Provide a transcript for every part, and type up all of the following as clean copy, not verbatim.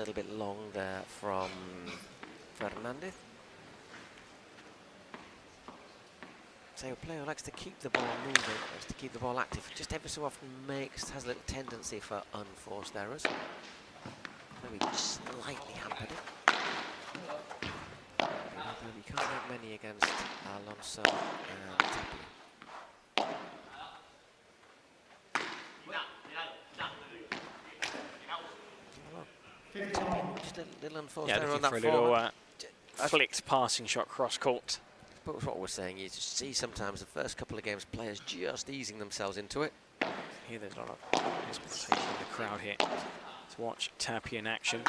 little bit long there from Fernandez. So a player who likes to keep the ball moving, likes to keep the ball active, just ever so often has a little tendency for unforced errors. Maybe slightly hampered it. You can't make many against Alonso and Tapia. Just a little unforced error on that for a forward. little flicked passing shot cross court. But what we're saying, you just see sometimes the first couple of games, players just easing themselves into it. Here there's a lot of expectation in the crowd here to watch Tapia in action.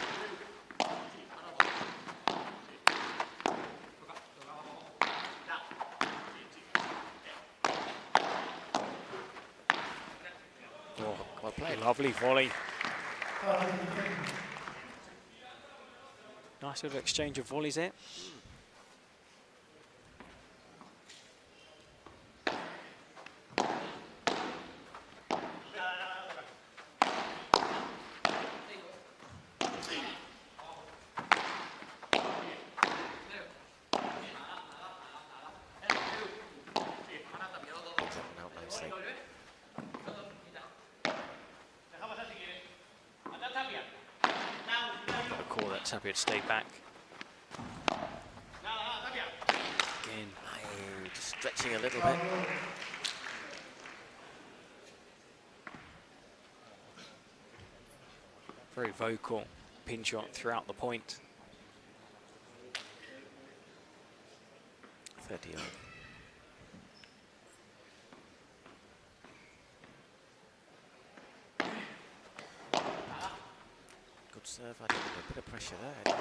Oh, well played. Lovely volley. Nice little exchange of volleys there. Tapia to stay back. Again. Just stretching a little bit. Very vocal Pincho throughout the point. 30 on. Good serve, I think a bit of pressure there.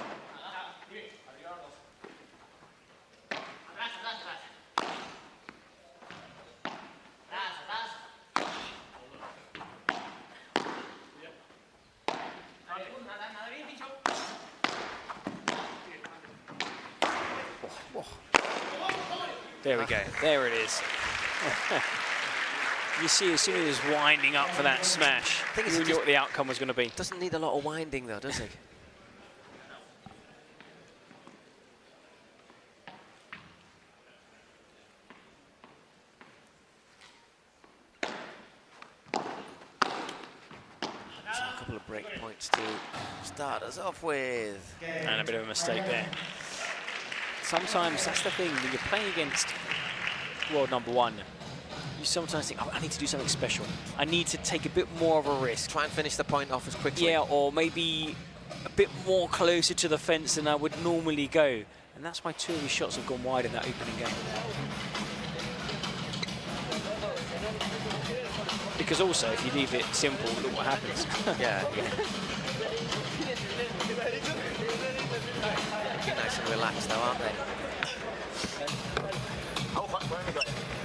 There we go, there it is. You see, as soon as he's winding up for that smash, you knew what the outcome was going to be. Doesn't need a lot of winding though, does he? So a couple of break points to start us off with. And a bit of a mistake there. Sometimes that's the thing, when you're playing against world #1, you sometimes think, oh, I need to do something special. I need to take a bit more of a risk. Try and finish the point off as quickly. Yeah, or maybe a bit more closer to the fence than I would normally go. And that's why 2 of his shots have gone wide in that opening game. Because also, if you leave it simple, look what happens. Yeah. Nice and relaxed though, aren't they?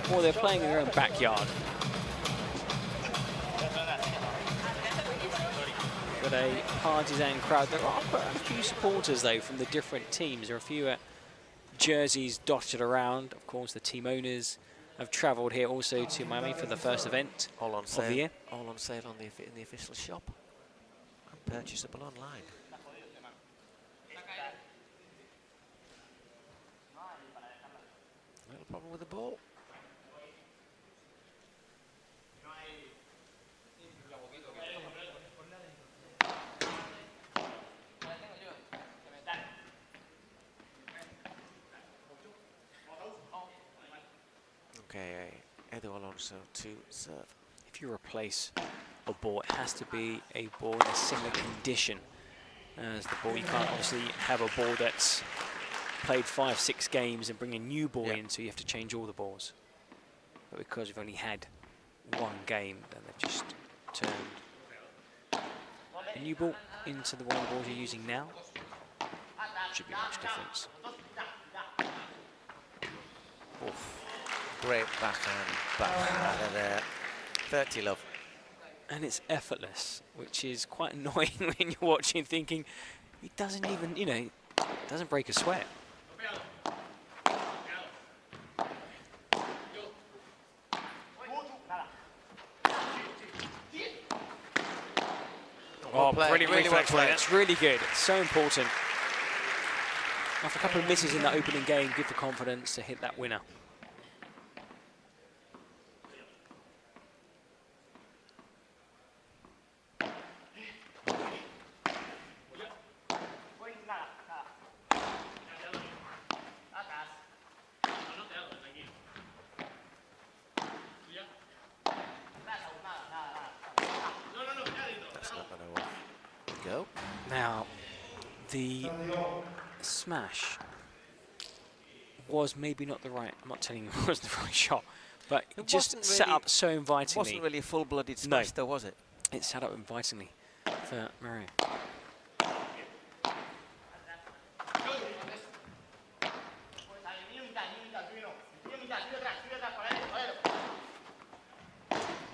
Well, they're playing in their own backyard. Got a partisan crowd. There are quite a few supporters though from the different teams. There are a few jerseys dotted around. Of course, the team owners have travelled here also to Miami for the first event all on sale, of the year. All on sale in the official shop and purchasable online. A little problem with the ball. Okay, Alonso to serve. If you replace a ball, it has to be a ball in a similar condition as the ball. You can't obviously have a ball that's played 5-6 games and bring a new ball in, so you have to change all the balls. But because we've only had 1 game, then they've just turned a new ball into the one of the balls you're using now. Should be much difference. Oof. Great backhand there. 30 love. And it's effortless, which is quite annoying when you're watching, thinking, it doesn't even, you know, doesn't break a sweat. Oh, played, brilliant really reflex well play. played. That's really good. It's so important. After a couple of misses in that opening game, give the confidence to hit that winner. That's not going to go. Now, the smash was maybe not the right, I'm not telling you it was the right shot, but it just wasn't set really- up so invitingly. Wasn't really a full-blooded smash, though, was it? It set up invitingly for Mario.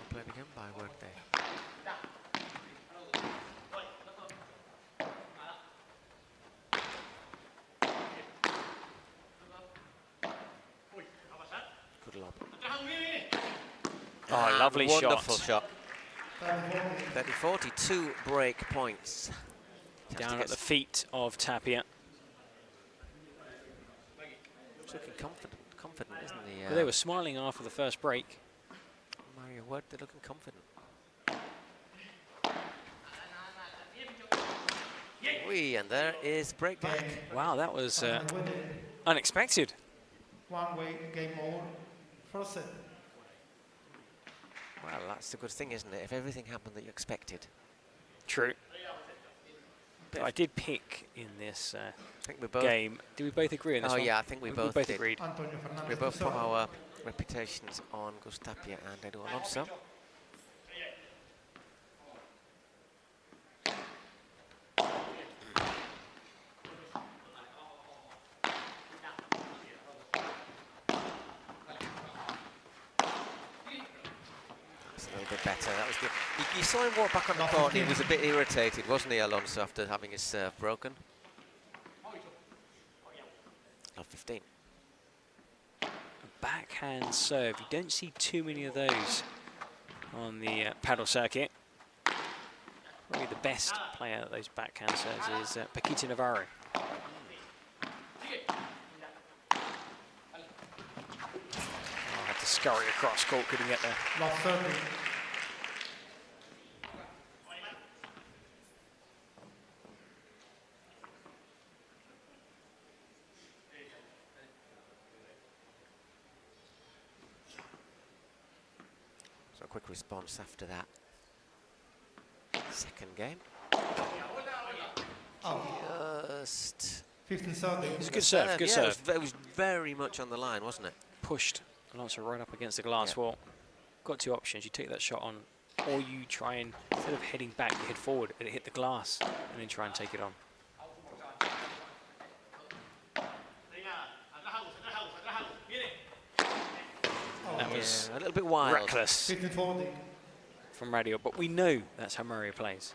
Played again by Huete. Good lob. Oh, lovely shot. Wonderful shot. 30-40, 2 break points. Down at the feet of Tapia. He's looking confident, isn't he? But they were smiling after the first break. Mario Huete, they're looking confident. And there is break back. Wow, that was unexpected. One-way game over. First set. Well, that's the good thing, isn't it? If everything happened that you expected. True. But I did pick in this I think we both. game. Did we both agree on this Oh one? yeah, I think we both did. agreed. Antonio Fernandez. We both to put serve. our reputations on Tapia and Alonso. That's a little bit better. That was good. You saw him walk back on the court. He was a bit irritated, wasn't he, Alonso, after having his serve broken? Love 15. Backhand serve. You don't see too many of those on the paddle circuit. Probably the best player at those backhand serves is Paquito Navarro. Oh, had to scurry across court, couldn't get there. Love 30. So a quick response after that second game. Just 15-30. It's a good serve, good serve. It was very much on the line, wasn't it? Pushed Alonso right up against the glass wall. Got two options. You take that shot on, or you try and, instead of heading back, you head forward and hit the glass, and then try and take it on. That was a little bit wild. reckless 15-40. from Radio, but we know that's how Mario plays.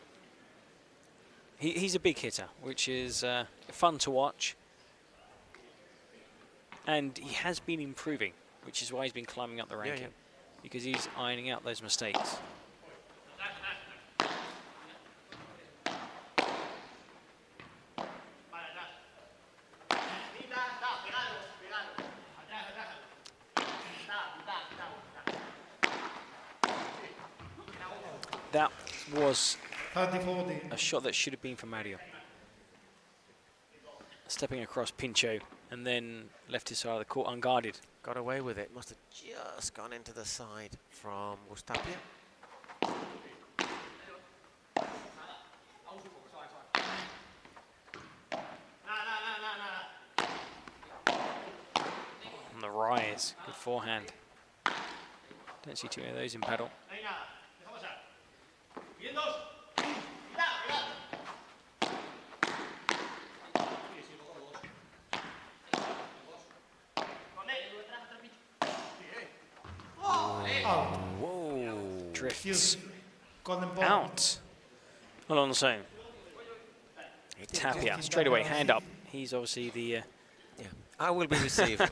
He's a big hitter, which is fun to watch. And he has been improving, which is why he's been climbing up the ranking, because he's ironing out those mistakes. That was 30-40. a shot that should have been from Mario. Stepping across Pincho and then left his side of the court unguarded. Got away with it. Must have just gone into the side from Tapia. On the rise, good forehand. Don't see too many of those in paddle. Whoa. Drifts Golden ball. out. Alonso. Tapia, straight away, hand up. He's obviously the... I will be receiving.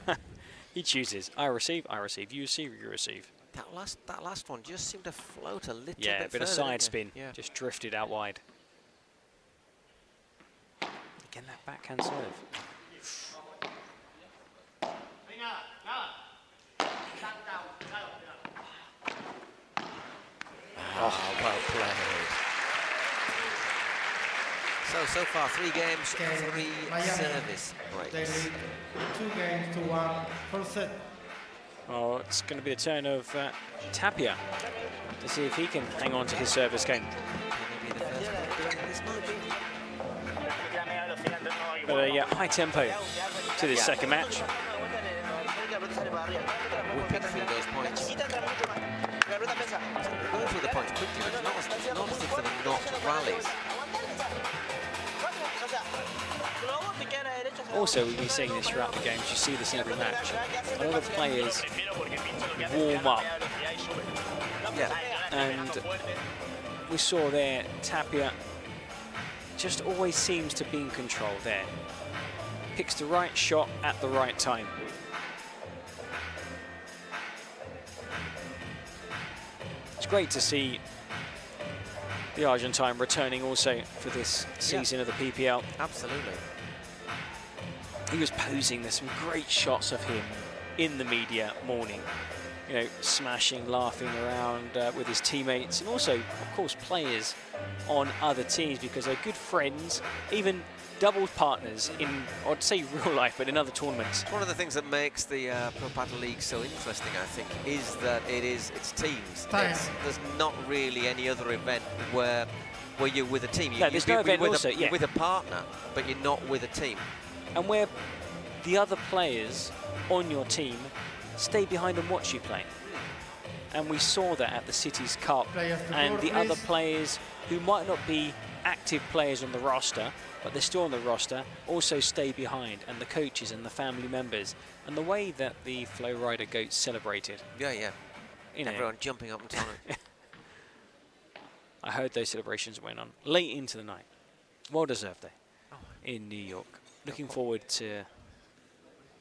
he chooses. I receive, you receive, you receive. That last one just seemed to float a little bit Yeah, a bit of further, side didn't it? spin. Just drifted out wide. Again, that backhand serve. Oh, well played. So far, 3 games, 3 Miami. service They breaks. lead 2 games to 1 first set. Oh, it's going to be the turn of Tapia to see if he can hang on to his service game. Maybe the first one doing this much. But yeah, high tempo to this second match. Whipping through those points. Going through the points quickly, but it's not as if they're not rallies. Also, we've been seeing this throughout the games. You see this in every match. A lot of players warm up. Yeah. And we saw there, Tapia just always seems to be in control there. Picks the right shot at the right time. It's great to see the Argentine returning also for this season of the PPL. Absolutely. He was posing. There's some great shots of him in the media morning. You know, smashing, laughing around with his teammates, and also, of course, players on other teams, because they're good friends, even double partners in, I'd say real life, but in other tournaments. One of the things that makes the Pro Padel League so interesting, I think, is that it's teams. There's not really any other event where you're with a team. No, there's no event also, you're with a partner, but you're not with a team. And where the other players on your team stay behind and watch you play. And we saw that at the Cities Cup. And the other players who might not be active players on the roster, but they're still on the roster, also stay behind, and the coaches and the family members. And the way that the Flow Rider Goats celebrated. Yeah, yeah. You know, everyone jumping up and down. I heard those celebrations went on late into the night. Well deserved day in New York. Looking forward to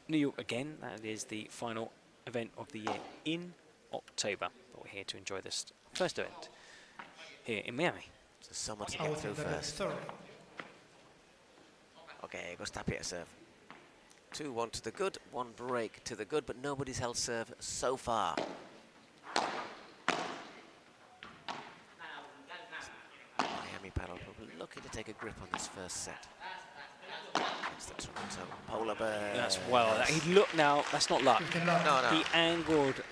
New York again. That is the final event of the year in October. But we're here to enjoy this first event here in Miami. So someone to get through first. Okay, goes Tapia to serve. 2-1 to the good, 1 break to the good, but nobody's held serve so far. Miami Padel Club looking to take a grip on this first set. It's the Toronto Polar Bear. That's well. He looked now. That's not luck. No. He angled.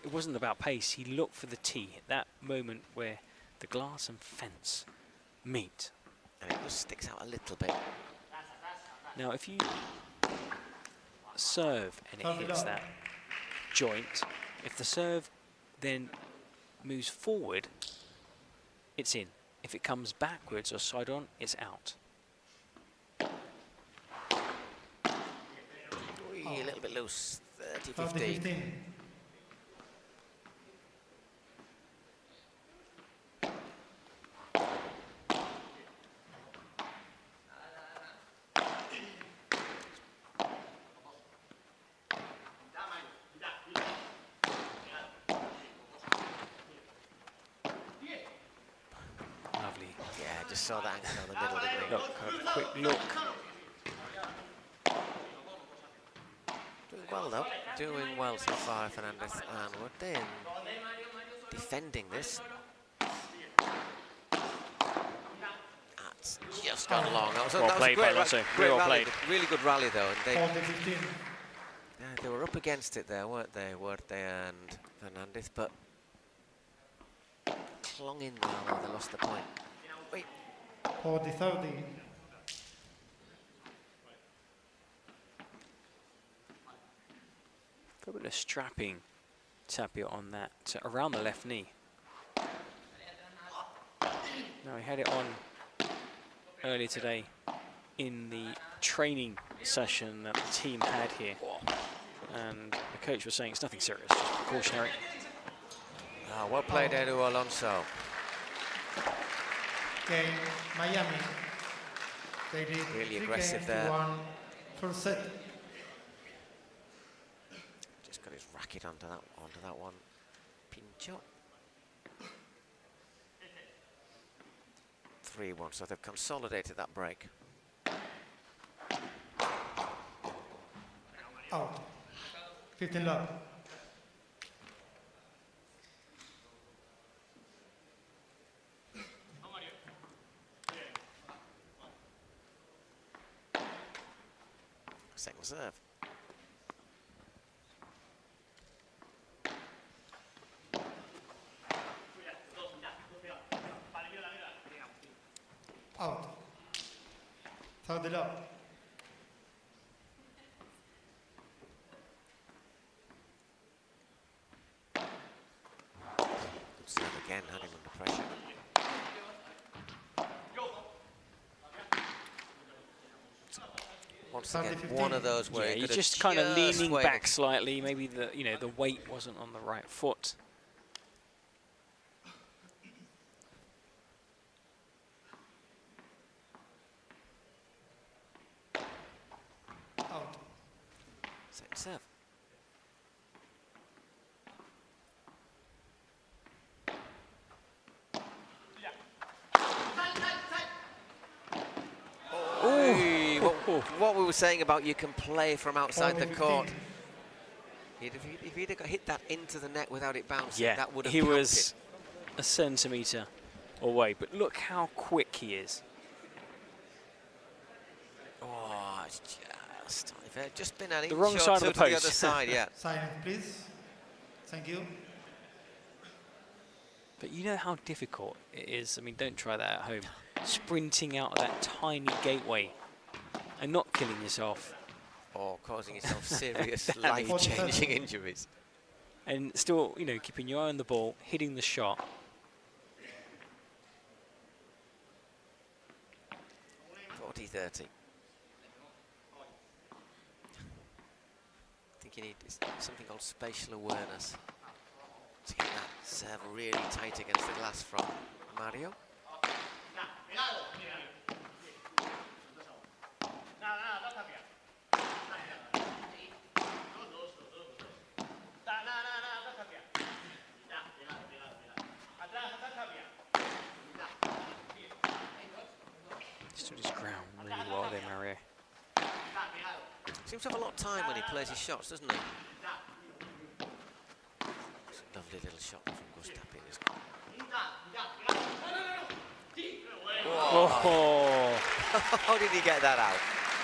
It wasn't about pace. He looked for the tee at that moment where the glass and fence meet. And it just sticks out a little bit. Now, if you serve and it hits that joint, if the serve then moves forward, it's in. If it comes backwards or side on, it's out. A little bit loose, 30-15. Lovely. Yeah, just saw that angle in the middle, didn't we? Look, have a quick look. Doing well though, doing well so far, Fernandez and Huete, and defending this. That's just gone long. That was Well played by Alonso. Really well rally. played. Really good rally though, and They they were up against it there, weren't they, Huete and Fernandez, but clung in well while they lost the point. Wait. 40-30. A bit of strapping Tapia on that around the left knee. No, he had it on earlier today in the training session that the team had here. And the coach was saying it's nothing serious, just precautionary. Well played, Edu Alonso. Okay, Miami. They did Really aggressive there. 1 first set. Just got his racket onto that one. Pincho. 3-1, so they've consolidated that break. Out. 15 love. Second serve. Out. Third love. Good serve again, had him under pressure. Once again, 30-15. one of those where Yeah, he he's could have just kind of leaning waved back it. slightly. Maybe the the weight wasn't on the right foot. Out. Second serve. Ooh, what we were saying about you can play from outside the court. If he'd have hit that into the net without it bouncing, Yeah, that would have he counted. was a centimetre away. But look how quick he is. Oh, it's just, if it had just been an The inch wrong or side of two the to the post. other side, yeah. Silence, please. Thank you. But you know how difficult it is. I mean, don't try that at home. Sprinting out of that tiny gateway and not killing yourself. Or causing yourself serious life-changing injuries. And still, you know, keeping your eye on the ball, hitting the shot. .40-30. I think you need something called spatial awareness to get that serve really tight against the glass from Mario. Stood his ground really well there, Mario. Seems to have a lot of time when he plays his shots, doesn't he? It's a lovely little shot from Agustín Tapia. Oh, How did he get that out?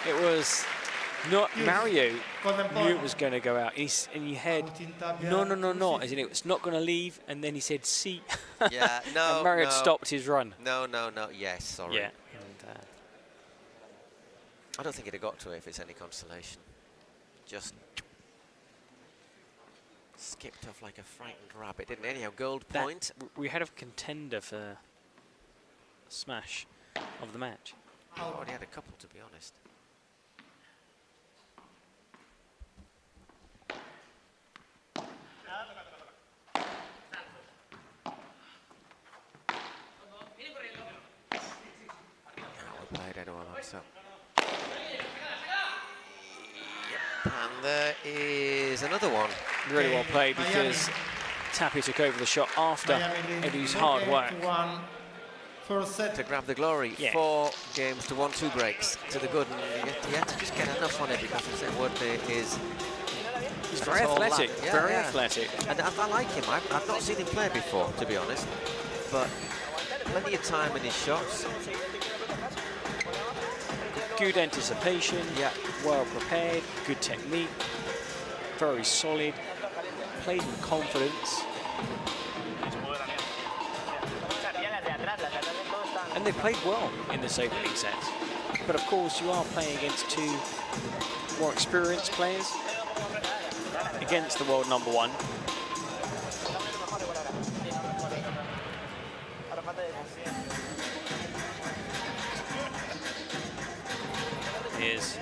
it was not Yes. Mario Golden knew it ball. was going to go out. And he had Agustín Tapia, no, 2-6. as in it's not going to leave. And then he said, "See." Yeah, no, And Mario no. had stopped his run. No, yes, sorry. Yeah. And, I don't think he'd have got to it if it's any consolation. Just skipped off like a frightened rabbit, didn't he? Anyhow, gold that- point. we had a contender for smash of the match. I've already had a couple, to be honest. Well played, Edo Alonso. And there is another one. Really well played because Tapia took over the shot after Edu's hard work. 1. First set. To grab the glory. Yeah. 4 games to 1-2 breaks to the good. And you have to just get enough on it because I said Huete is... He's a very tall lad. athletic, Yeah, very yeah. athletic. And I like him. I've not seen him play before, to be honest. But plenty of time in his shots. Good anticipation, Yeah. well prepared, good technique, very solid, played in confidence. And they played well in this opening set. But of course you are playing against two more experienced players, against the world number one. Here's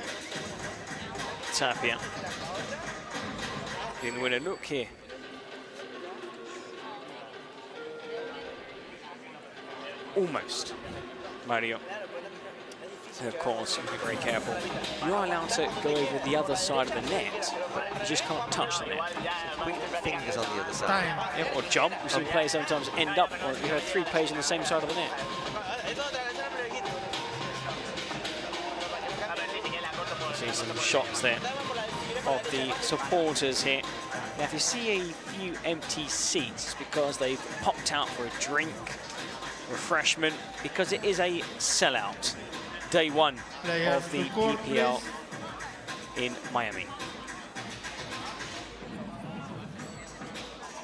Tapia. Didn't win a look here. Almost. Mario. And of course, you have to be very careful. You are allowed to go over the other side of the net, but you just can't touch the net. Quick fingers on the other side. Time. Yeah, or jump. We see players sometimes end up, or you have 3 players on the same side of the net. See some shots there. of the supporters here. Now, if you see a few empty seats, it's because they've popped out for a drink, refreshment, because it is a sellout. Day one of the PPL in Miami.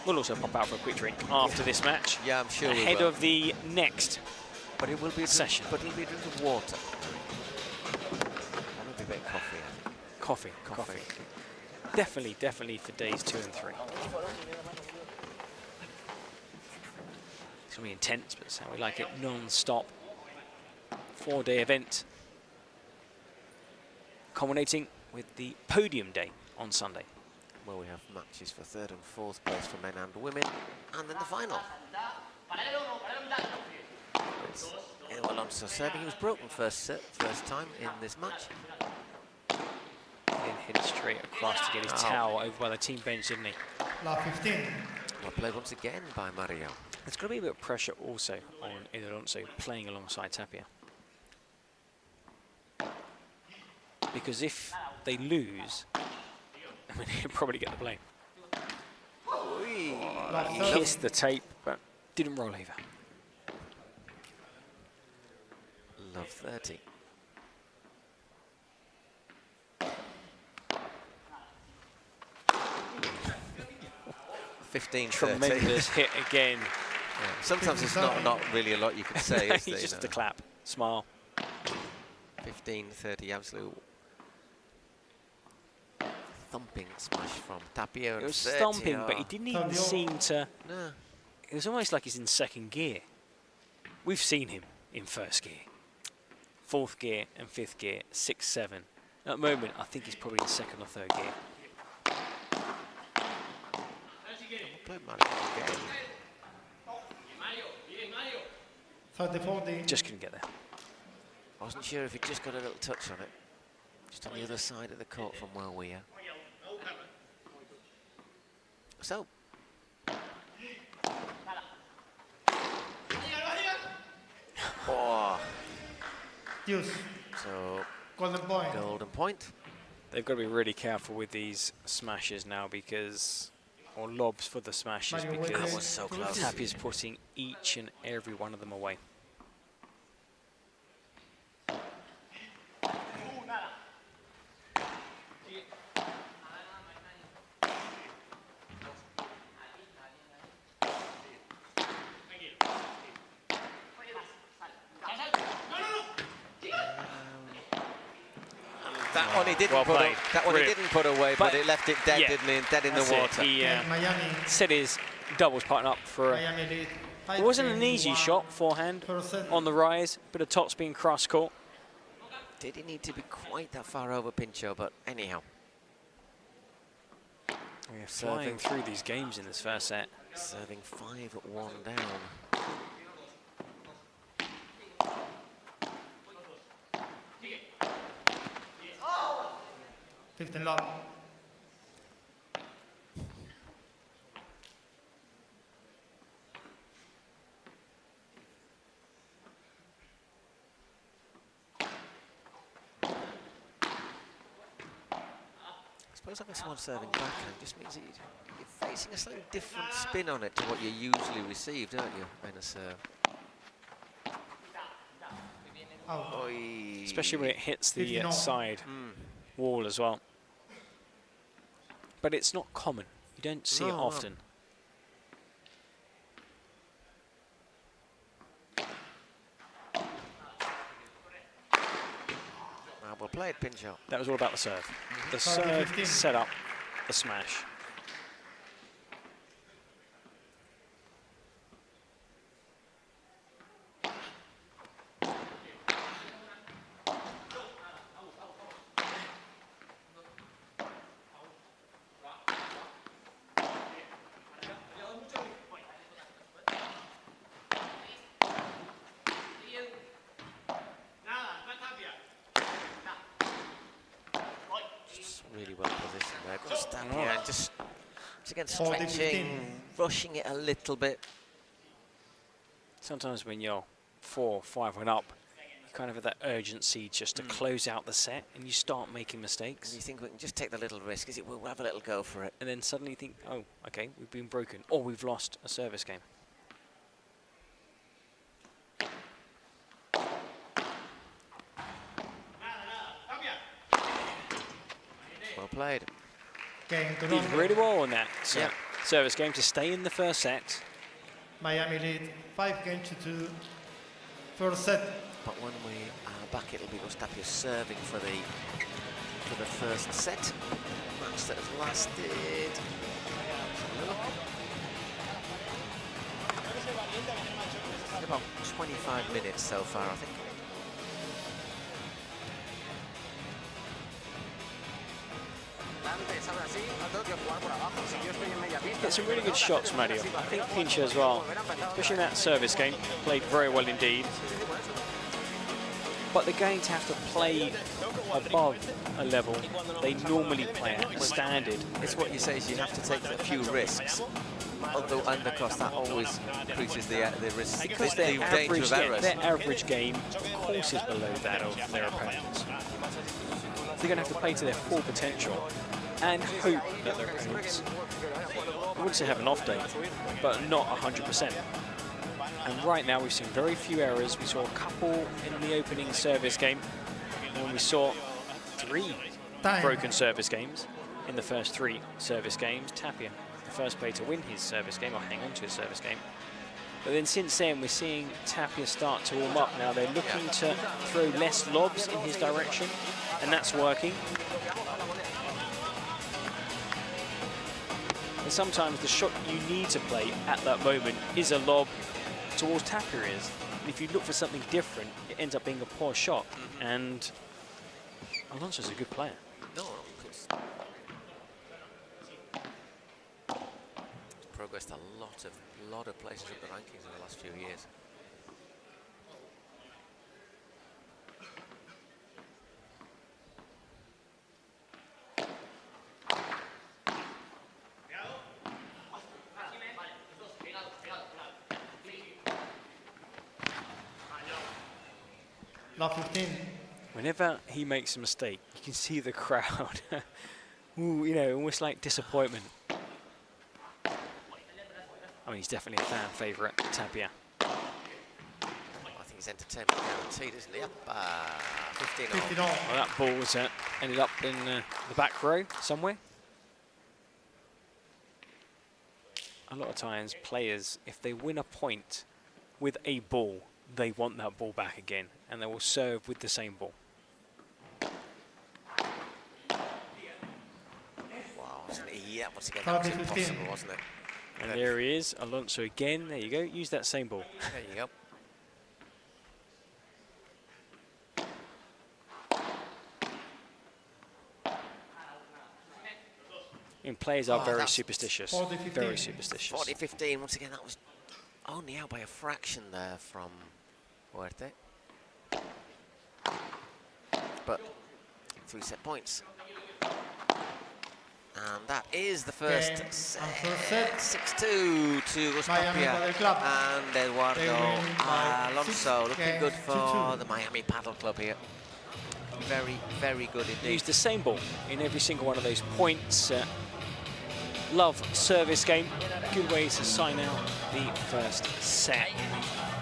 We'll also pop out for a quick drink after this match. Yeah, I'm sure we ahead will. of the next But it will be a session. But it'll be a drink of water. That'll be a bit of coffee, I think. Coffee. Definitely for days 2 and 3. It's going to be intense, but that's how we like it. Non-stop. 4-day event. Culminating with the podium day on Sunday. Where we have matches for 3rd and 4th place for men and women. And then the final. It's Alonso serving. He was broken first time in this match. Then headed straight across to get his towel over by the team bench, didn't he? La 15. Well played once again by Mario. There's got to be a bit of pressure also on Alonso playing alongside Tapia. Because if they lose, I mean, he'll probably get the blame. He kissed the tape, but didn't roll over. Love 30. Tremendous hit again. Yeah. Sometimes it's not really a lot you can say, is there? Just a clap, smile. 15-30, absolute thumping smash from Tapia. It was thumping, but he didn't even seem to. No. It was almost like he's in 2nd gear. We've seen him in 1st gear, 4th gear, and 5th gear, 6, 7. At the moment, I think he's probably in 2nd or 3rd gear. Just couldn't get there. I wasn't sure if he just got a little touch on it. Just on the other side of the court from where we are. So. Oh. So, golden point. They've got to be really careful with these smashes now because, or lobs for the smashes, because that was so close. Tapia's putting each and every one of them away. That one he didn't put away, but it left it dead, didn't it? Dead in the water. He set his doubles partner up for it wasn't an easy shot forehand on the rise, bit of top spin cross court. Did he need to be quite that far over Pincho, but anyhow. We're flying through these games in this first set. Serving 5-1 down. Love. I suppose having someone serving backhand just means that you're facing a slightly different spin on it to what you usually receive, don't you, in a serve? Especially when it hits the side wall as well. But it's not common. You don't see it often. Well played, Pincho. That was all about the serve. The serve set up the smash. Really well positioned there. Good stand here. And just again stretching, rushing it a little bit. Sometimes when you're 4 or 5 and up, you kind of have that urgency just to close out the set, and you start making mistakes. And you think we can just take the little risk, we'll have a little go for it. And then suddenly you think, oh, okay, we've been broken, or we've lost a service game. Well played. Game to Did number. really well on that Yeah. service game to stay in the first set. Miami lead 5-2, first set. But when we are back, it'll be Tapia serving for the first set. Match that has lasted. About 25 minutes so far, I think. Get some really good shots, Mario. I think Pincho as well, especially in that service game, played very well indeed. But they're going to have to play above a level they normally play at, standard. It's what you say, is you have to take a few risks. Although, and of course, that always increases the risk, Because the their danger of errors. their average game, of course, is below that of their opponents. They're going to have to play to their full potential and hope that their opponents, I wouldn't say have an off day, but not 100%. And right now we've seen very few errors. We saw a couple in the opening service game, and we saw 3 broken service games in the first 3 service games. Tapia, the first player to win his service game, or hang on to his service game. But then since then, we're seeing Tapia start to warm up now. They're looking to throw less lobs in his direction, and that's working. And sometimes the shot you need to play at that moment is a lob towards Tapia. And if you look for something different, it ends up being a poor shot. And Alonso's a good player. No, of course. He's progressed a lot of places up the rankings in the last few years. Love 15. Whenever he makes a mistake, you can see the crowd. Ooh, you know, almost like disappointment. I mean, he's definitely a fan favourite, Tapia. I think he's entertainment guaranteed, isn't he? Up 15 all. 15 all. Well, that ball was ended up in the back row somewhere. A lot of times, players, if they win a point with a ball, they want that ball back again, and they will serve with the same ball. Wow, wasn't he? Yeah, once again, that was impossible, wasn't it? And there he is, Alonso again. There you go. Use that same ball. There you go. And players are very that's superstitious. 40-15. Very superstitious. 40-15, once again, that was only out by a fraction there from Huete. But 3 set points. And that is the first Game set. and first set. 6-2 to Miami Tapia Padel Club. and They Eduardo win by Alonso. 6 Looking good games for to 2. the Miami Padel Club here. Very, very good indeed. Use the same ball in every single one of those points. Love service game. Good way to sign out the first set.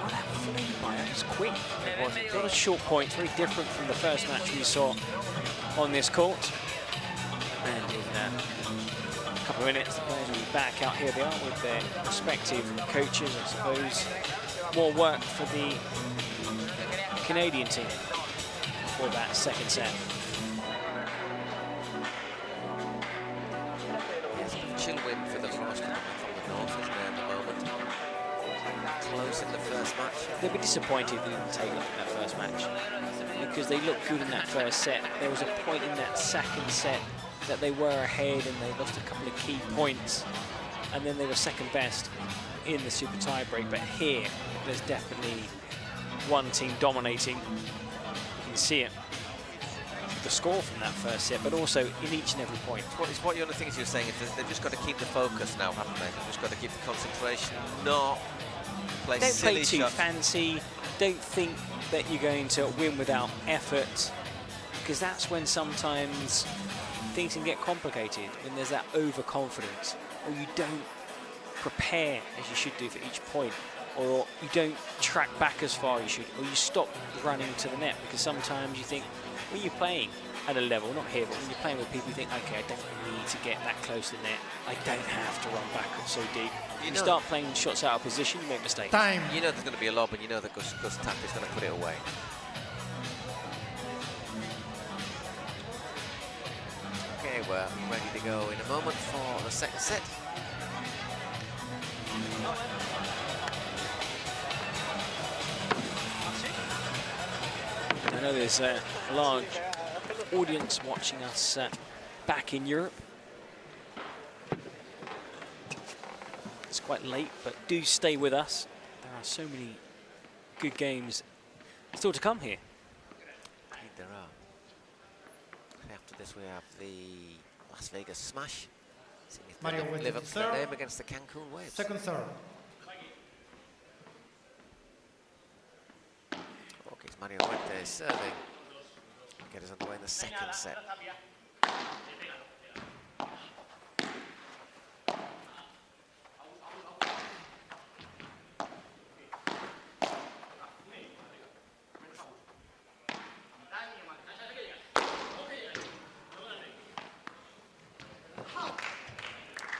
Well, that flew by. That was quick. It was a lot of short points, very different from the first match we saw on this court. And in a couple of minutes, the players will be back out. Here they are with their respective coaches, I suppose. More work for the Canadian team for that second set. Chill win for the Frost coming from the north, isn't there, at the moment? Close in the first match. They'll be disappointed they didn't take that first match because they looked good in that first set. There was a point in that second set that they were ahead and they lost a couple of key points, and then they were second best in the super tie break. But here, there's definitely one team dominating. You can see it. The score from that first set, but also in each and every point. It's what the other things you're saying is that they've just got to keep the focus now, haven't they? They've just got to keep the concentration, not Play Don't silly play too shots. fancy. Don't think that you're going to win without effort, because that's when sometimes things can get complicated, when there's that overconfidence, or you don't prepare as you should do for each point, or you don't track back as far as you should, or you stop running to the net, because sometimes you think, when you're playing at a level, not here, but when you're playing with people, you think, okay, I don't need to get that close to the net. I don't have to run backwards so deep. You start playing shots out of position, you make mistakes. Time. You know there's going to be a lob, and you know that Gus Tapia's going to put it away. Okay, we're ready to go in a moment for the second set. I know there's a large audience watching us back in Europe. It's quite late, but do stay with us. There are so many good games still to come here. Indeed there are. After this we have the Las Vegas Smash. See if they Mario live up to their serve. name against the Cancun Waves. Second serve. Okay, it's Mario Huete serving. Get us underway in the second set.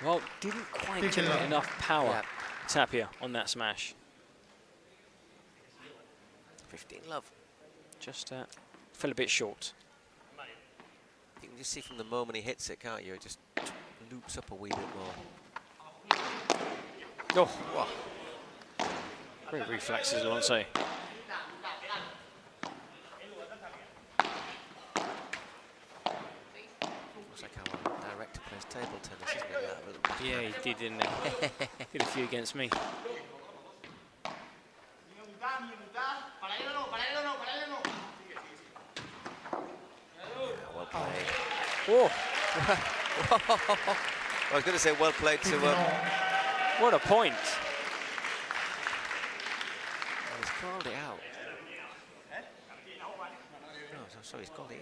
Well, didn't quite Big generate love. enough power, Yeah. Tapia, on that smash. 15 love. Just fell a bit short. You can just see from the moment he hits it, can't you? It just loops up a wee bit more. Oh, Wow. great reflexes, Alonso. Looks like our director plays table tennis, isn't it? That little back Yeah, he did, didn't he? Did a few against me. well played. Oh, I was going to say well played to what a point. he's called it out. No, sorry, he's called it in.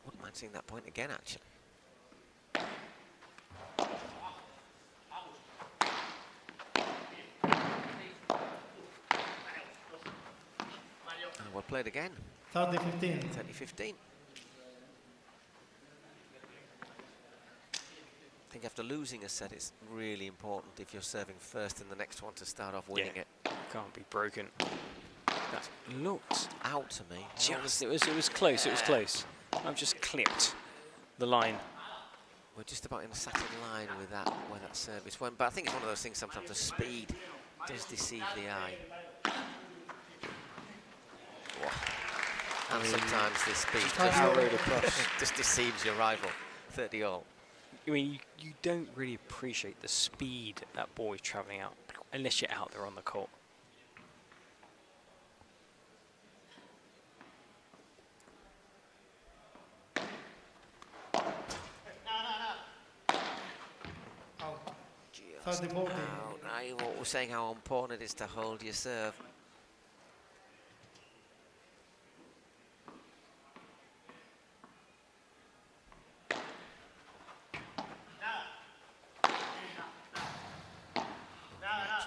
Wouldn't mind seeing that point again, actually. Well played again. 30-15. 30-15. I think after losing a set, it's really important if you're serving first in the next one to start off winning Yeah. it. Can't be broken. That looked Out to me. just, it was close, it was close. I've just clipped the line. We're just about in a satin line with that where that service went, but I think it's one of those things. Sometimes the speed does deceive the eye. And sometimes the speed just deceives your rival. 30 all. I mean, you don't really appreciate the speed that ball is travelling out unless you're out there on the court. Out. Just 30-40. out. Now we're saying how important it is to hold your serve.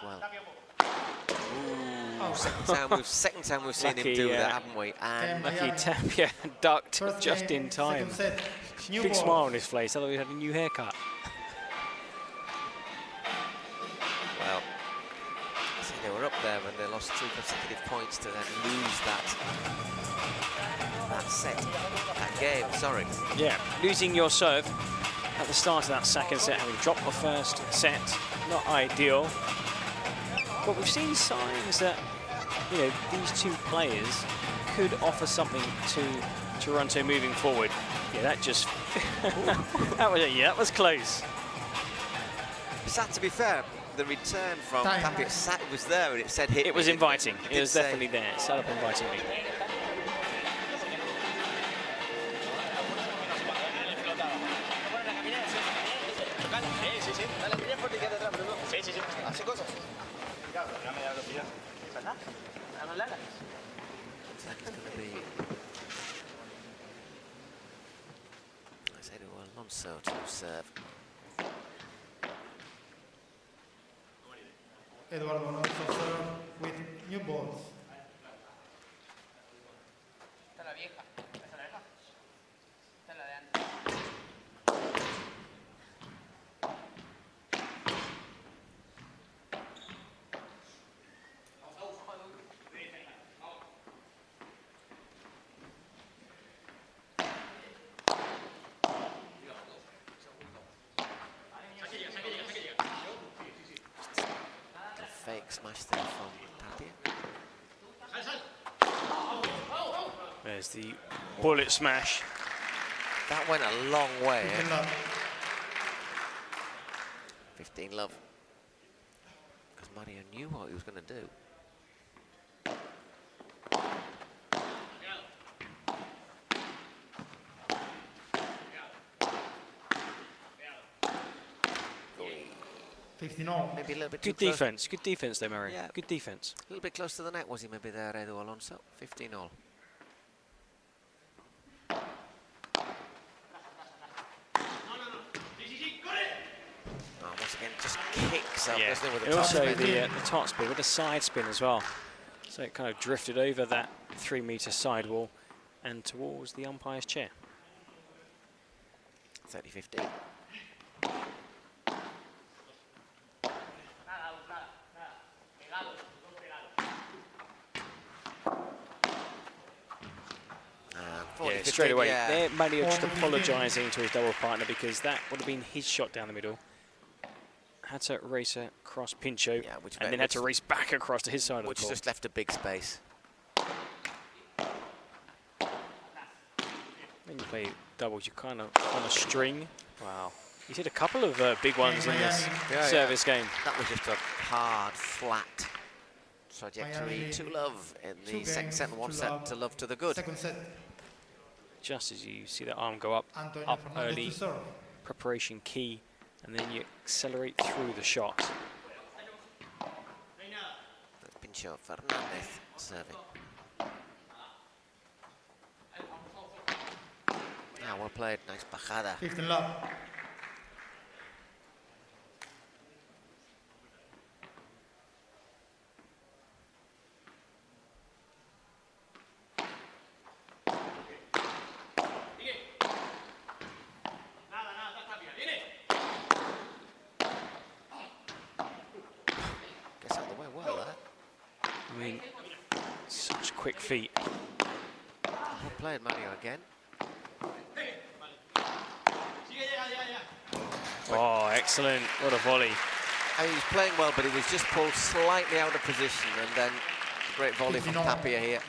Well. Second time we've seen him Lucky, do that, haven't we? And Okay, Lucky Miami. Tapia ducked First just game, in time. Second set. New Big ball. smile on his face. I thought he had a new haircut. well, see, they were up there when they lost 2 consecutive points to then lose that set, that game. Sorry. Yeah, losing your serve at the start of that second set, having dropped the first set, not ideal. But we've seen signs that, you know, these two players could offer something to Toronto moving forward. Yeah, that just that was close. Sat, to be fair, the return from Time. Tapia was there and it said hit. It was me, didn't inviting. It It was did say- definitely there. It set up invitingly. sí. Dale, bien fuerte y quédate atrás, pero no. Sí, sí, sí. Hace cosas. Claro, pero no me da velocidad. ¿Verdad? Dame larga. Looks like it's going to be... I say to Alonso to serve. Eduardo Alonso serve with new balls. Esta es la vieja. ¿Esta es la vieja? Esta es la de antes. Fake smash there from Tapia. There's the bullet smash. That went a long way. 15 love. 15 love. Because Mario knew what he was going to do. Maybe a little bit Good too close. defense. Good defense there, Murray. Yeah. Good defense. A little bit close to the net, was he maybe there, Edu Alonso? 15 all. Oh, once again, just kicks up, doesn't it, with the and top also spin. the top spin with a side spin as well. So it kind of drifted over that 3-meter sidewall and towards the umpire's chair. 30-15. Yeah, straight away. There, Mario just apologising to his double partner because that would have been his shot down the middle. Had to race across Pincho, and then had to race back across to his side of the court. Which just left a big space. When you play doubles, you kind of on a string. Wow. He's hit a couple of big ones in this service game. That was just a hard, flat trajectory. 2 love in the second set and 1 set to love to the good. Second set. Just as you see that arm go up early, preparation key, and then you accelerate through the shot. That's Pincho, Fernandez serving. Ah, well played, nice bajada. 15 love. Gets out of the way well, that. I mean, such quick feet. Well played, Mario, again. Oh, excellent. What a volley. He was playing well, but he was just pulled slightly out of position, and then great volley from Tapia here.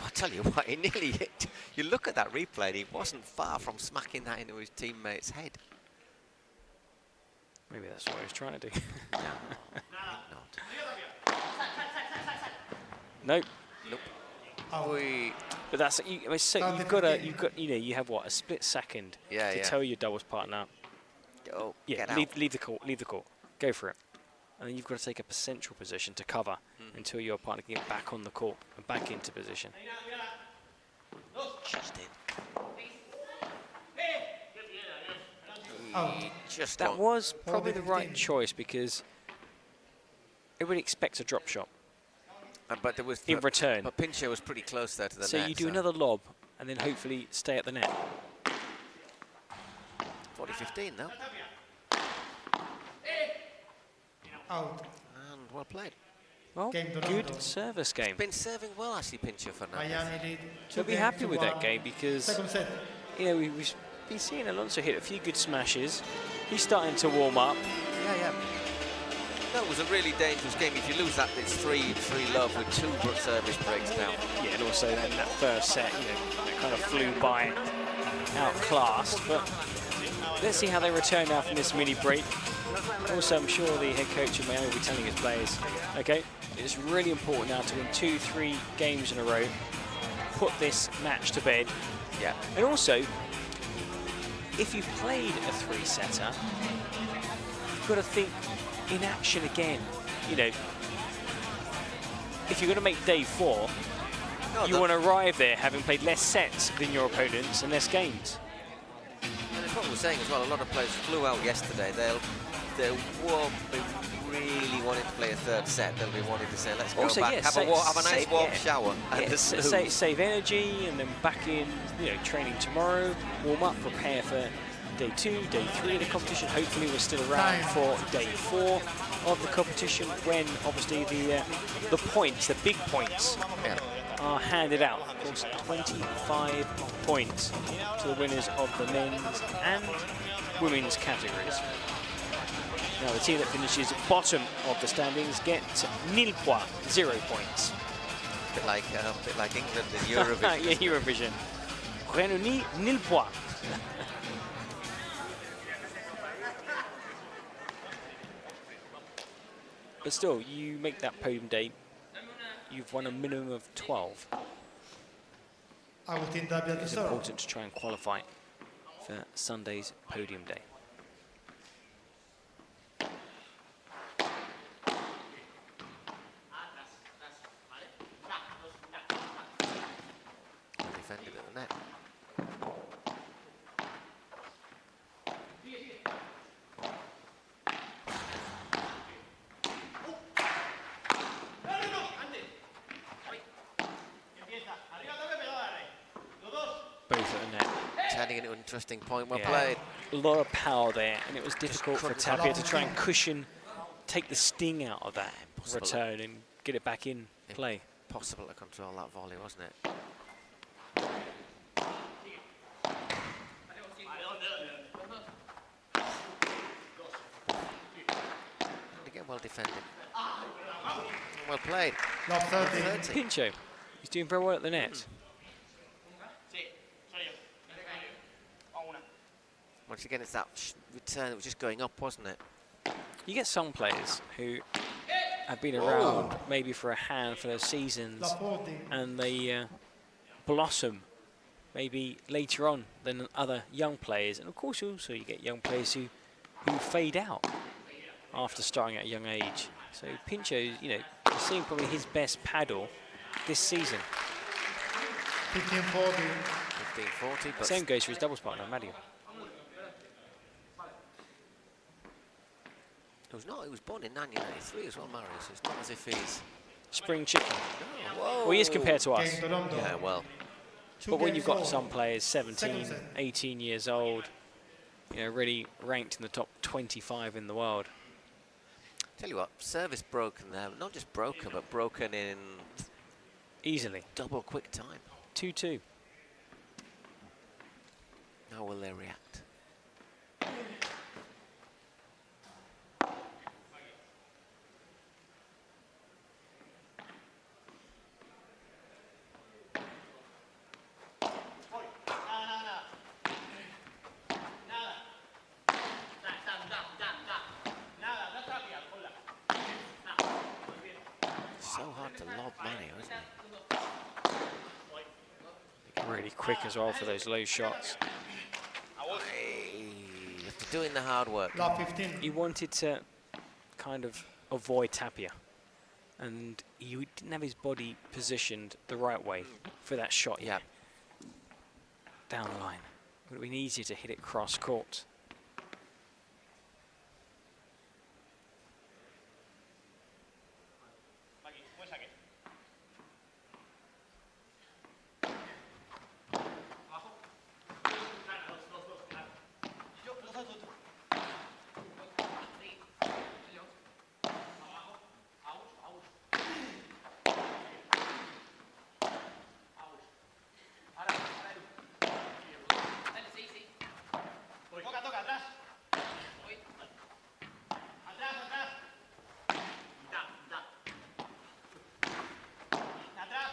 I tell you what, he nearly hit. You look at that replay, and he wasn't far from smacking that into his teammate's head. Maybe that's what he was trying to do. No, I think not. Nope. Nope. Oh. But that's I mean, so you have what, a split second to tell your doubles partner. Go, Yeah, get leave the court, go for it, and then you've got to take up a central position to cover until your partner can get back on the court and back into position. Just in. Out. Just That got- was probably the 15. right choice because everybody expects a drop shot but there was in return. But Pincho was pretty close there to the So net. you do another lob and then hopefully stay at the net. 40-15 though. Out. And well played. Well, Game to good London. service game. Been serving well actually, Pincho Fernandez. Miami lead. So be happy with that game because Second set. we've been seeing Alonso hit a few good smashes. He's starting to warm up. Yeah. No, it was a really dangerous game. If you lose that, it's 3 love with 2 service breaks down. Yeah, and also in that first set, that kind of flew by, outclassed. But let's see how they return now from this mini break. Also, I'm sure the head coach of Miami will be telling his players, okay, it's really important now to win 2-3 games in a row, put this match to bed. Yeah. And also, if you played a 3-setter, you've got to think in action again. You know, if you're going to make day 4, you want to arrive there having played less sets than your opponents and less games. And it's what we're saying as well. A lot of players flew out yesterday. They won't be really wanting to play a 3rd set. They'll be wanting to say, let's go Also, back, yes, have a nice warm shower. And Yeah, save energy, and then back in, you know, training tomorrow, warm up, prepare for day 2, day 3 of the competition. Hopefully we're still around for day 4 of the competition, when obviously the points, the big points, are handed out. Of course, 25 points to the winners of the men's and women's categories. Now the team that finishes bottom of the standings gets nil points, 0 points. A bit like England in Eurovision. Yeah, Eurovision. Reine Uni, nil points. But still, you make that podium day, you've won a minimum of 12. Agustín Tapia to It's serve. important to try and qualify for Sunday's podium day. Well defended at the net. Both at the net. Turning into an interesting point. Well Yeah. played. A lot of power there, and it was difficult for couldn't Tapia to allow try it. and cushion, take the sting out of that Impossible. return and get it back in play. Possible to control that volley, wasn't it? And again, well defended. Well played. Love 30. 30. Pincho, he's doing very well at the net. Once again, it's that return that was just going up, wasn't it? You get some players who have been around maybe for a handful of seasons, Love 40. and they blossom maybe later on than other young players. And of course also you get young players who fade out after starting at a young age. So Pincho, you know, is seeing probably his best paddle this season. 15-40. 15-40, but Same goes for his doubles partner, Mario. he was born in 1993 as well, Mario, so it's not as if he's... Spring chicken. Whoa. Well, he is compared to us. Game Toronto. Yeah, well, But when games you've got all. some players 17, Second set. 18 years old, you know, really ranked in the top 25 in the world. tell you what, service broken there. Not just broken, but broken in Easily. double quick time. 2-2. How will they react? So hard to lob Mario, isn't it? Really quick as well for those low shots. Hey, after doing the hard work. Love 15. He wanted to kind of avoid Tapia, and he didn't have his body positioned the right way for that shot Yeah. down the line. It would have been easier to hit it cross court.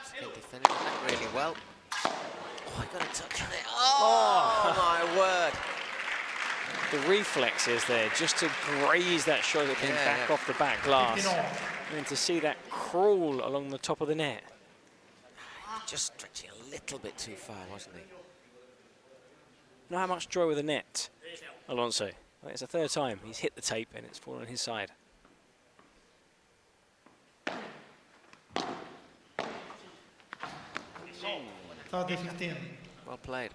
Still defending that really well. Oh, I got a touch on it. Oh, my word. The reflexes there, just to graze that shot that came back off the back glass. 15 all. And to see that crawl along the top of the net. Just stretching a little bit too far, wasn't he? Not how much joy with the net, Alonso. Well, it's the third time he's hit the tape and it's fallen on his side. 30-15. Well played.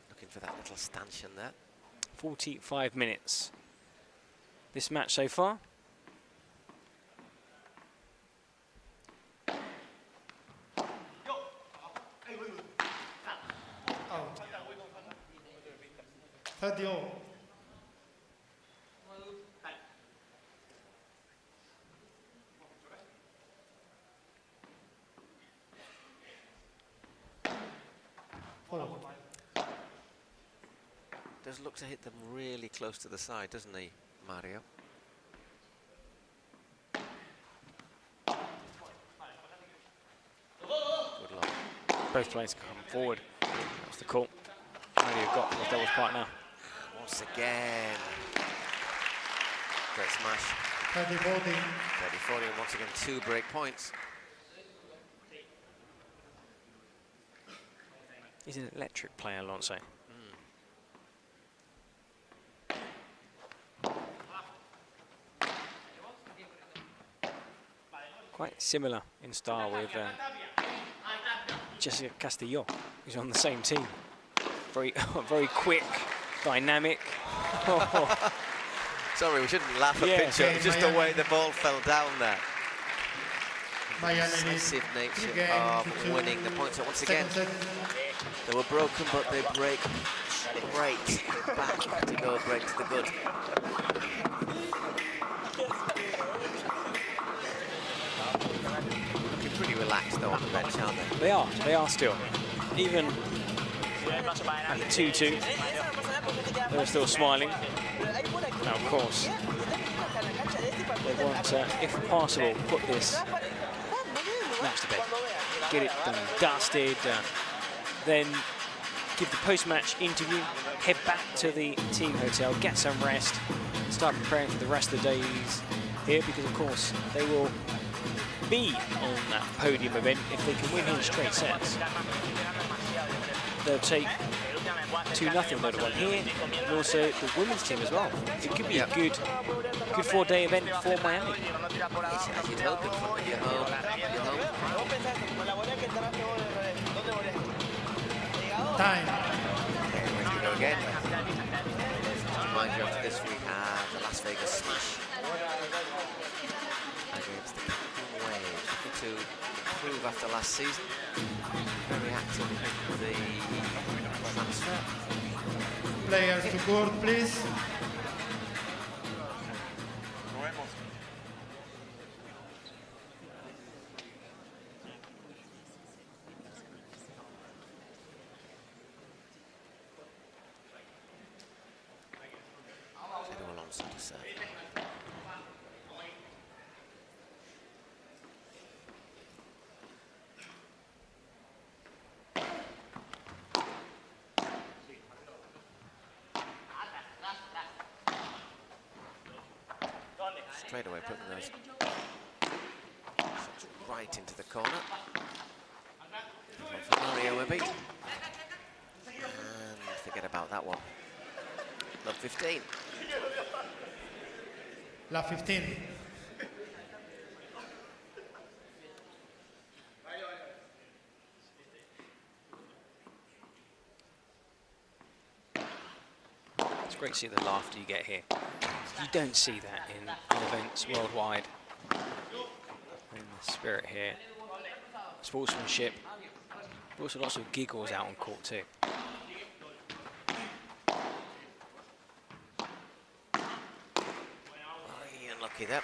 Looking for that little stanchion there. 45 minutes. This match so far. Out. 30-all. Does look to hit them really close to the side, doesn't he, Mario? Good luck. Both players come forward. That's the call. Mario got the doubles partner. Once again. Great smash. 30-40. 30-40, and once again 2 break points. He's an electric player, Alonso. Quite similar in style with Jessica Castillo, who's on the same team. Very, very quick, dynamic. Sorry, we shouldn't laugh at Pincho. Okay, Just the way the ball fell down there. Miami Decisive nature again of to winning the points. So once again, second set. they were broken, but they break back to go break to the good. Looking pretty relaxed though on the bench, aren't they? They are still. Even at the 2-2, they're still smiling. Now, of course, they want, if possible, put this match to bed. Get it done, dusted, then give the post-match interview, head back to the team hotel, get some rest, start preparing for the rest of the days here, because of course they will be on that podium event if they can win in straight sets. They'll take 2-0, they'll win here, and also the women's team as well. It could be a good 4-day event for Miami. As you'd hope in front of your home. Time. Way to go again. Remind you after this we have the Las Vegas Smash against the Capital Waves. Looking to improve after last season. Very active in the transfer. Players to court, please. Alonso to serve. Straight away putting those shots right into the corner. One for Mario maybe. And forget about that one. Love 15. La 15. It's great to see the laughter you get here. You don't see that in events worldwide. And the spirit here, sportsmanship, but also lots of giggles out on court too. Unlucky there.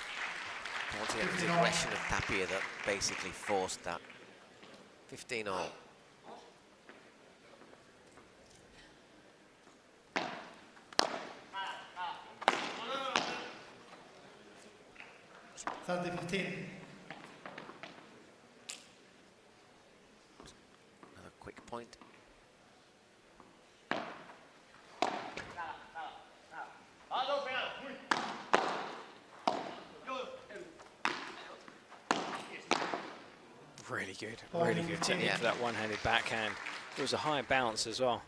Once again, it was the aggression of Tapia that basically forced that. 15-all. Another quick point. Really good technique for that one-handed backhand. It was a high bounce as well.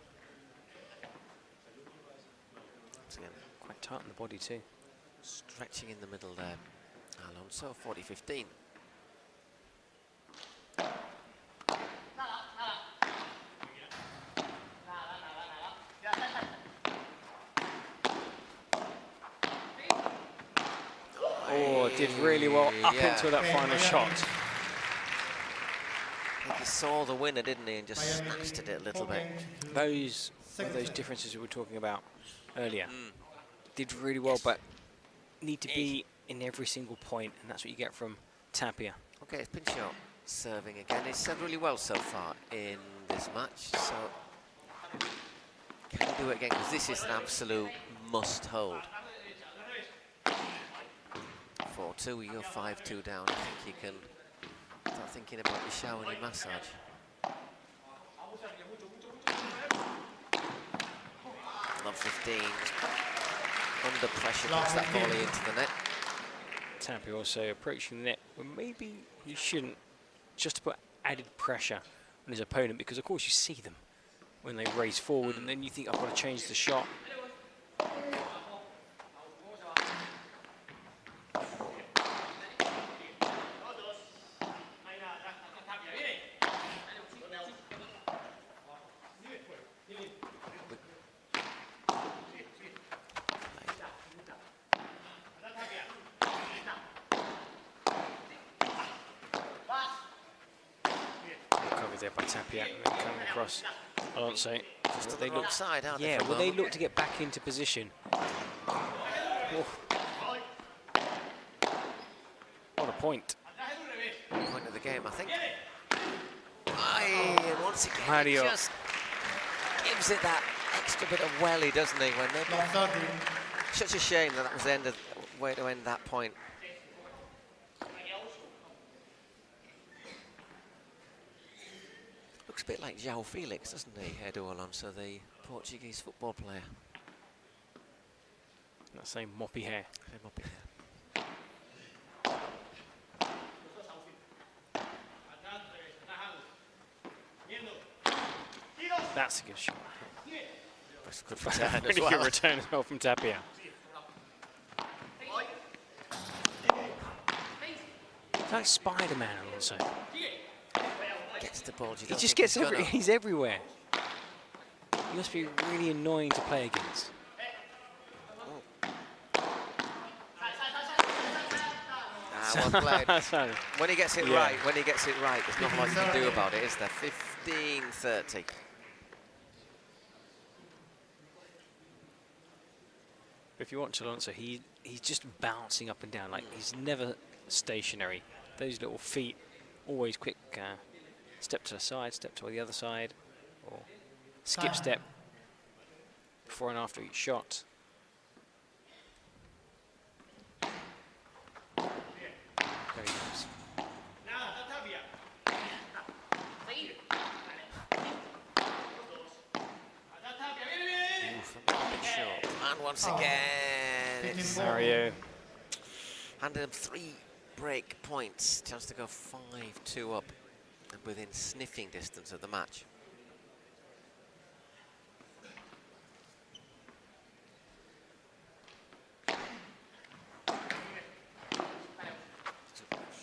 Once again, Quite tight on the body too. Stretching in the middle there. Alonso, 40-15. Oh, did really well up Yeah. until that final shot. I think he saw the winner, didn't he, and just snatched at it a little bit. Those differences we were talking about earlier. Did really well, but need to be in every single point, and that's what you get from Tapia. Okay, it's Pincho serving again. He's served really well so far in this match, so can he do it again? Because this is an absolute must hold. 4-2, you're 5-2 down. I think you can start thinking about your shower and your massage. Love 15. Under pressure, puts that volley into the net. Tapia also approaching the net when maybe you shouldn't, just to put added pressure on his opponent, because of course you see them when they race forward, and then you think, I've got to change the shot. There by Tapia, and then coming across Alonso. Just they look side, aren't yeah, they? well, they look to get back into position. Oh. What a point. Point of the game, I think. Aye, and once again, Mario he just gives it that extra bit of welly, doesn't he? When they such a shame that was the end of way to end that point. Looks a bit like João Felix, doesn't he, Edu Alonso, the Portuguese football player. That same moppy hair. Same moppy hair. That's a good shot. That's a good return as Really well. good return as well from Tapia. It's like Spider-Man, Alonso. Gets the ball. He just gets he's everywhere. He must be really annoying to play against. Well played. So, When he gets it Yeah. right, there's not much you can do about it, is there? 15-30. if you watch Alonso, he's just bouncing up and down. Like, he's never stationary. Those little feet, always quick step to the side, step to the other side, or skip step before and after each shot. There he goes. And once again, it's Mario. handed him 3 break points. Chance to go 5-2 up and within sniffing distance of the match.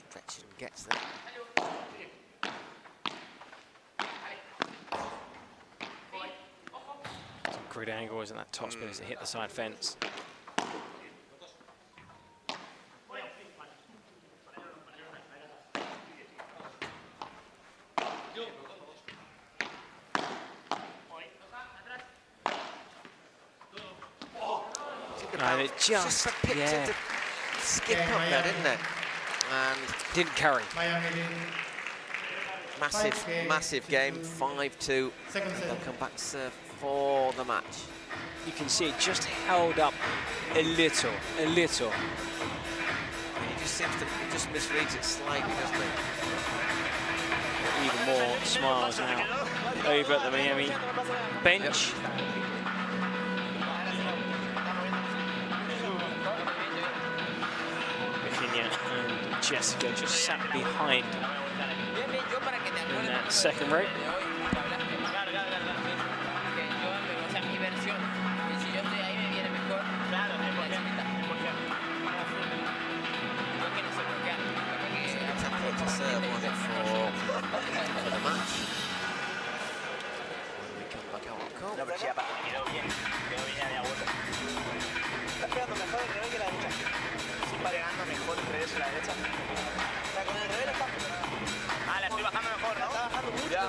Stretch and gets there. Some great angle, isn't that top spin as it hit the side fence. And it just, a picture yeah, to skip up there, didn't it? And didn't carry. Miami lead. massive game, 5-2. Second They'll set. come back to serve for the match. You can see it just held up a little. And he just seems to just misreads it slightly, doesn't he? Even more smiles now over at the Miami bench. Virginia and Jessica just sat behind in that second row.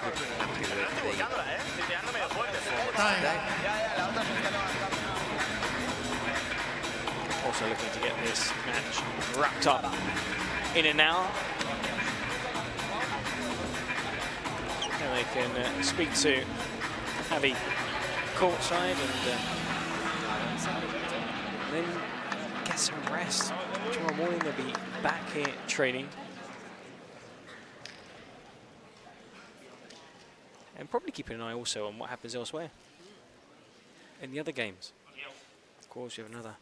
they'll be pretty happy with the Buscándola, ¿eh? Estoy tirando medio fuerte. performance Time. today. Ya, la otra se está levantando. Also looking to get this match wrapped up in an hour. And they can speak to Javi courtside and then get some rest. Tomorrow morning they'll be back here training. And probably keeping an eye also on what happens elsewhere in the other games. Of course, you have another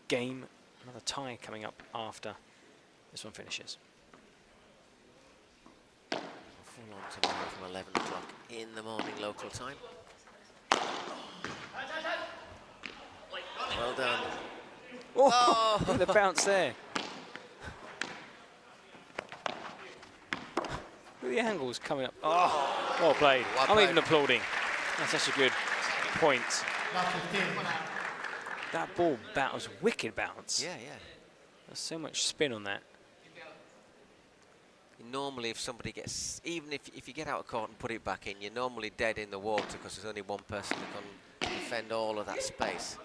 game, another tie coming up after this one finishes. Full on tomorrow from 11 o'clock in the morning local time. Well done. Oh, look at the bounce there. Look at the angles coming up. Oh, well played. Well I'm played. even applauding. That's such a good point. Last 15. That ball was wicked bounce. Yeah, yeah. There's so much spin on that. Normally, if somebody gets, even if you get out of court and put it back in, you're normally dead in the water because there's only one person who can defend all of that space.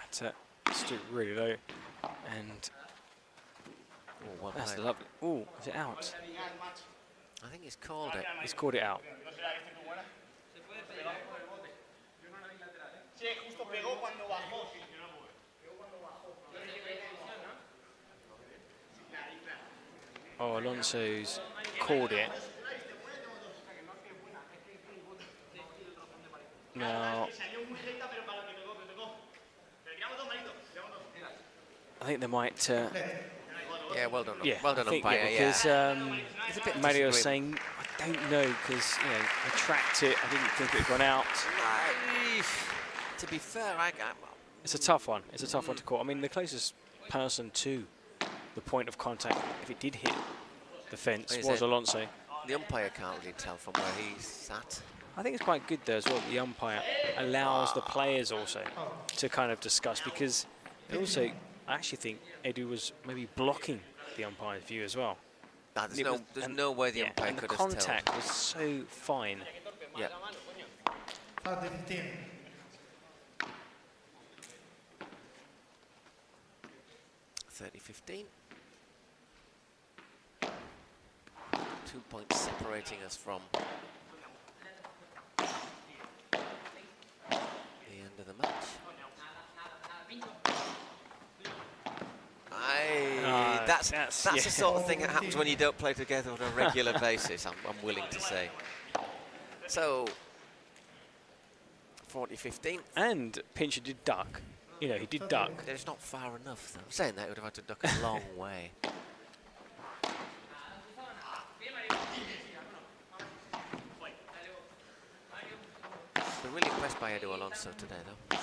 That's it. Stood really low. And Oh, well that's played. lovely. Oh, is it out? I think he's called it. He's called it out. Sí, justo pegó cuando bajó. Oh, Alonso's called it. Now, I think they might. Yeah, well done. Yeah, well done, I think, umpire. yeah, because It's a bit Mario was disagreeable. saying, I don't know, because I tracked it. I didn't think it had gone out. To be fair, It's a tough one. It's a tough one to call. I mean, the closest person to the point of contact, if it did hit the fence, Is was it? Alonso. the umpire can't really tell from where he's sat. I think it's quite good though as well. The umpire allows the players also to kind of discuss, because it also, I actually think Edu was maybe blocking the umpire's view as well. Nah, there's It no, was- there's and- no way the yeah, umpire and the could have told. contact was so fine. Yeah. 30-15. 30-15. 2 points separating us from the end of the match. That's that's the sort of thing that happens when you don't play together on a regular basis, I'm willing to say. So, 40-15. And Pincho did duck. He did duck. It's not far enough, though. Saying that, he would have had to duck a long way. Been really impressed by Edu Alonso today, though.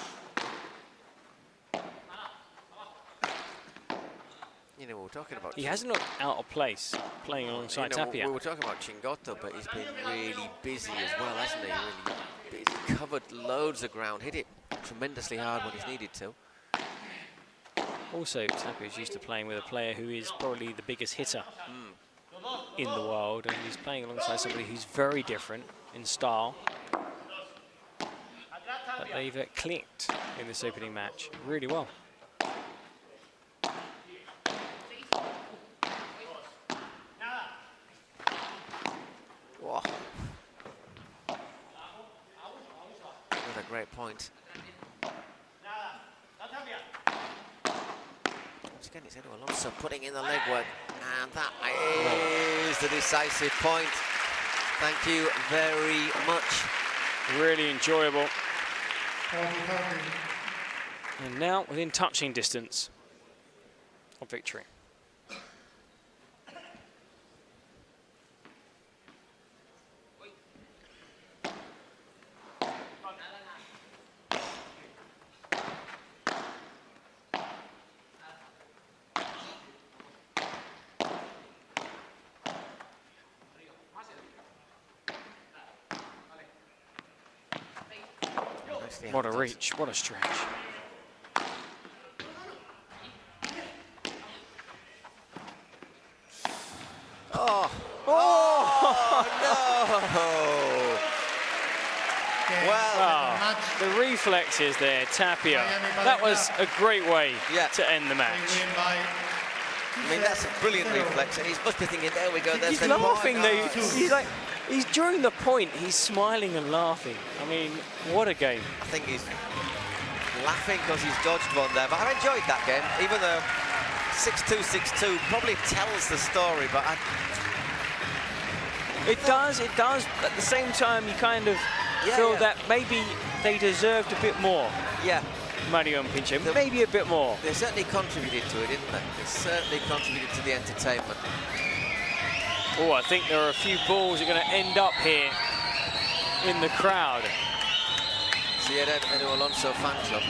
We were talking about... He hasn't looked out of place playing alongside Tapia. We were talking about Chingotto, but he's been really busy as well, hasn't he? Really busy. Covered loads of ground, hit it tremendously hard when he's needed to. Also, Tapia is used to playing with a player who is probably the biggest hitter in the world, and he's playing alongside somebody who's very different in style. But they've clicked in this opening match really well. Whoa. Another great point. Once again, it's Edu Alonso putting in the legwork, and that is the decisive point. Thank you very much. Really enjoyable. 40-30. And now within touching distance of victory. Nicely What a handled. reach, what a stretch. Oh! Oh! No! Okay, Well, Oh, match. the reflexes there, Tapia. Miami Padel That was Club. a great way Yeah. to end the They match. win by I mean, that's a brilliant 2-0. reflex, and he must be thinking, there we go, there's He's the laughing point. though. Oh, He's like, he's during the point, he's smiling and laughing. I mean, what a game. I think he's laughing because he's dodged one there, but I enjoyed that game, even though 6-2, 6-2 probably tells the story, but It does. At the same time, you kind of Yeah, feel yeah. that maybe they deserved a bit more, yeah, Mario and Pincho. Maybe a bit more. they certainly contributed to it, didn't they? They certainly contributed to the entertainment. Oh, I think there are a few balls that are going to end up here in the crowd. See you at the Alonso fan club.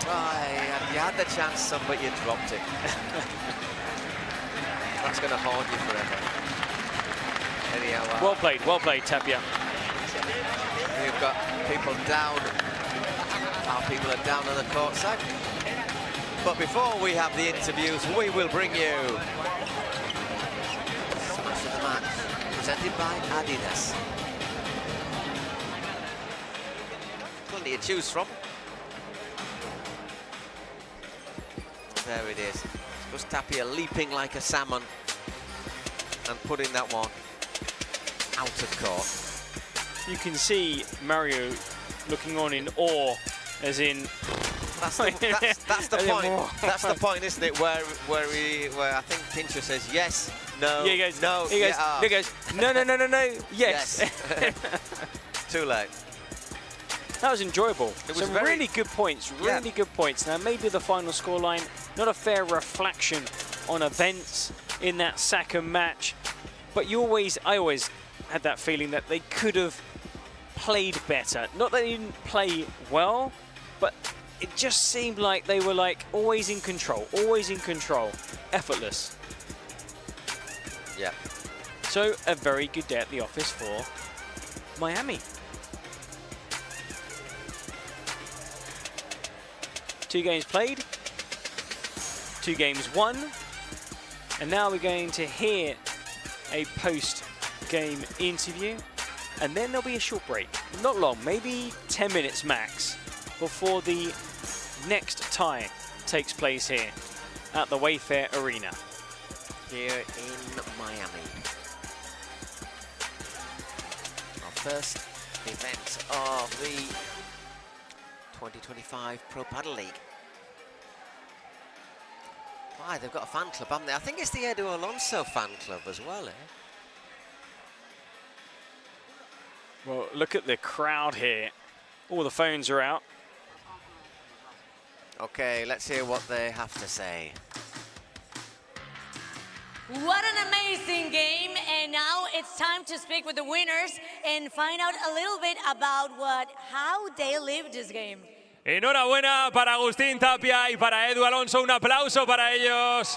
Oh, you had the chance, son, but you dropped it. That's going to haunt you forever. Anyhow, Well played, Tapia. we've got people down. Our people are down on the court side. But before we have the interviews, we will bring you Smash of the Match, presented by Adidas. Plenty to choose from. There it is. Just Tapia leaping like a salmon and putting that one out of court. You can see Mario looking on in awe, as in, That's the point. That's the point, isn't it? Where I think Pincho says yes, no, yeah, he goes, no, he goes, yeah, he goes, no, yes. Too late. That was enjoyable. It was Some very- really good points, really good points. Now, maybe the final scoreline, not a fair reflection on events in that second match, but I always had that feeling that they could have played better. Not that they didn't play well, but it just seemed like they were like always in control, effortless. Yeah. So a very good day at the office for Miami. 2 games played, 2 games won, and now we're going to hear a post-game interview, and then there'll be a short break. Not long, maybe 10 minutes max, before the next tie takes place here at the WER Arena. Here in Miami. Our first event of the 2025 Pro Padel League. Why, they've got a fan club, haven't they? I think it's the Edu Alonso fan club as well, eh? Well, look at the crowd here. All the phones are out. Okay, let's hear what they have to say. What an amazing game, and now it's time to speak with the winners and find out a little bit about how they lived this game. Enhorabuena para Agustín Tapia y para Edu Alonso. Un aplauso para ellos.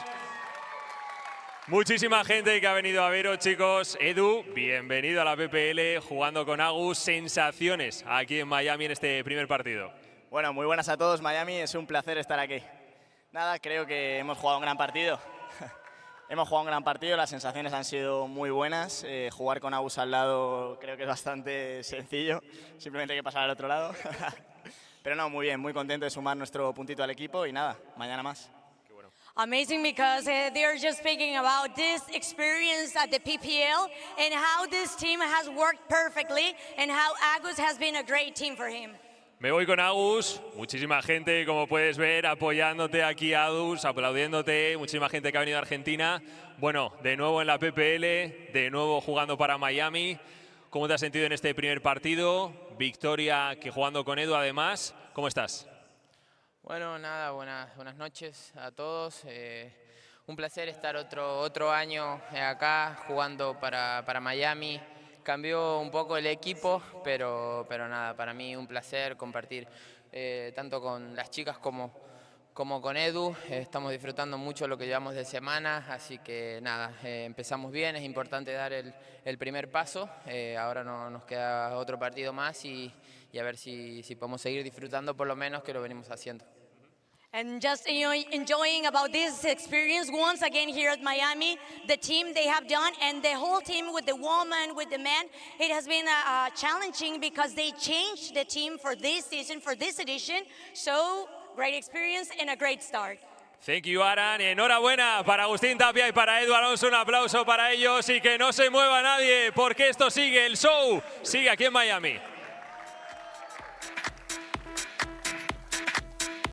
Muchísima gente que ha venido a veros, chicos. Edu, bienvenido a la PPL, jugando con Agus. Sensaciones aquí en Miami en este primer partido. Bueno, muy buenas a todos, Miami. Es un placer estar aquí. Nada, creo que hemos jugado un gran partido. Hemos jugado un gran partido, las sensaciones han sido muy buenas. Jugar con Agus al lado creo que es bastante sencillo. Simplemente hay que pasar al otro lado. Pero no, muy bien, muy contento de sumar nuestro puntito al equipo y nada, mañana más. Amazing, because they're just speaking about this experience at the PPL and how this team has worked perfectly and how Agus has been a great team for him. Me voy con Agus, muchísima gente, como puedes ver, apoyándote aquí, Agus, aplaudiéndote, muchísima gente que ha venido a Argentina. Bueno, de nuevo en la PPL, de nuevo jugando para Miami. ¿Cómo te has sentido en este primer partido? Victoria que jugando con Edu, además. ¿Cómo estás? Bueno, nada, buenas noches a todos. Un placer estar otro año acá jugando para Miami. Cambió un poco el equipo, pero nada, para mí un placer compartir tanto con las chicas como como con Edu, estamos disfrutando mucho lo que llevamos de semana, así que nada, empezamos bien, es importante dar el primer paso, ahora nos queda otro partido más y a ver si podemos seguir disfrutando por lo menos que lo venimos haciendo. And just enjoying about this experience once again here at Miami, the team they have done, and the whole team with the woman, with the man, it has been challenging because they changed the team for this season, for this edition. So great experience and a great start. Thank you, Aran. Y enhorabuena para Agustín Tapia y para Edu Alonso. Un aplauso para ellos y que no se mueva nadie porque esto sigue, el show sigue aquí en Miami.